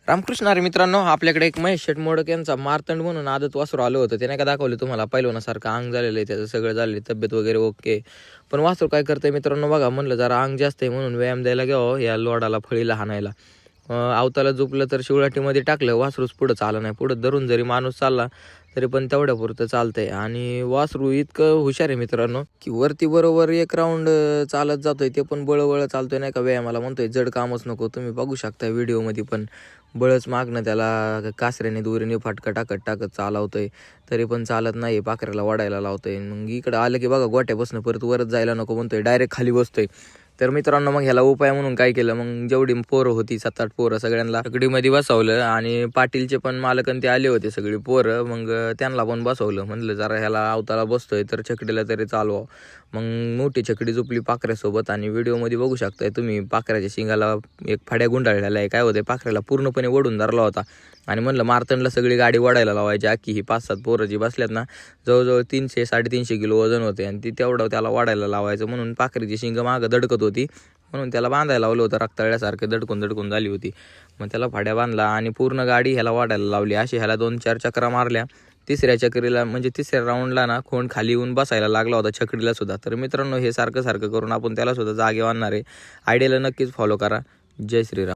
रामकृष्ण हरी मित्रांनो, आपल्याकडे एक महेश शेट मोडक यांचा मारतंड म्हणून आदत वासरू आलं होतं. ते नाही का दाखवलं तुम्हाला पहिलवानासारखं अंग झालेलं आहे, त्याचं सगळं झालेलं, तब्येत वगैरे ओके. पण वासरू काय करतंय मित्रांनो बघा, म्हणलं जरा अंग जास्त आहे म्हणून व्यायाम द्यायला घ्यावं या लोडाला, फळीला हाणायला. आवताला झोपलं तर शिवलाटीमध्ये टाकलं, वासरूच पुढं चाललं नाही. पुढं धरून जरी माणूस चालला तरी पण तेवढ्यापुरतं चालतंय. आणि वासरू इतकं हुशार आहे मित्रांनो की वरती बरोबर एक राऊंड चालत जातोय, ते पण बळबळ चालतोय नाही का व्यायामाला. म्हणतोय जड कामच नको. तुम्ही बघू शकता व्हिडिओमध्ये पण बळच मागणं त्याला कासऱ्याने दोरीने फाटका टाकत टाकत चालवतोय, तरी पण चालत नाही. पाखऱ्याला वाढायला लावतोय. मग इकडं आलं की बघा गोट्यापासून परत वरच जायला नको म्हणतोय, डायरेक्ट खाली बसतोय. तर मित्रांनो मग ह्याला उपाय म्हणून काय केलं, मग जेवढी पोरं होती 7-8 पोरं सगळ्यांना छकडीमध्ये बसवलं. आणि पाटीलचे पण मालकन ते आले होते सगळी पोरं, मग त्यांना पण बसवलं. म्हणलं जरा ह्याला अवताला बसतोय तर छकडीला तरी चालवा. मग मोठी छकडी झोपली पाखऱ्यासोबत. आणि व्हिडिओमध्ये बघू शकताय तुम्ही पाखऱ्याच्या शिंगाला एक फाड्या गुंडाळलेला आहे. काय होतं, पाखऱ्याला पूर्णपणे ओढून धरला होता. आणि म्हणलं मारतंडला सगळी गाडी वाढायला लावायची. अख्खी ही 5-7 पोरं जी बसल्यात ना, जवळजवळ 300-350 किलो वजन होते. आणि ती तेवढं त्याला वाढायला लावायचं म्हणून पाखरीची शिंग मागं दडकत होती, म्हणून त्याला बांधायला लावलं होतं. रक्ताळ्यासारखे दडकून झाली होती. मग त्याला फाड्या बांधला आणि पूर्ण गाडी ह्याला वाढायला लावली. अशी ह्याला 2-4 चक्रा मारल्या. तिसऱ्या चक्रीला म्हणजे तिसऱ्या राऊंडला ना खोंड खाली येऊन बसायला लागला होता छकडीला सुद्धा. तर मित्रांनो हे सारखं करून आपण त्याला सुद्धा जागे आणणार आहे. आयडियाला नक्कीच फॉलो करा. जय श्रीराम.